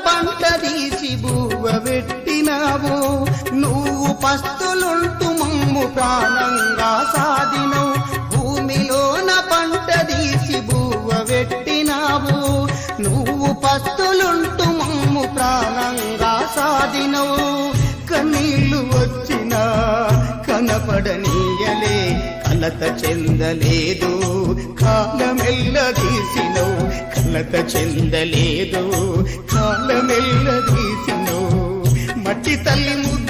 పంట తీసి బువ్వ పెట్టినావు నువ్వు పస్తులుంటూ మమ్ము ప్రాణంగా సాదినవు భూమిలోన పంట తీసి బువ్వ పెట్టినావు నువ్వు పస్తులుంటూ మమ్ము ప్రాణంగా సాదినవు కన్నీళ్లు వచ్చినా కనపడనీయలే కలత చెందలేదు కాలమెల్లదీసినవు కలత చెందలేదు కాలమెల్లదీసినవు మట్టి తల్లి ముద్దు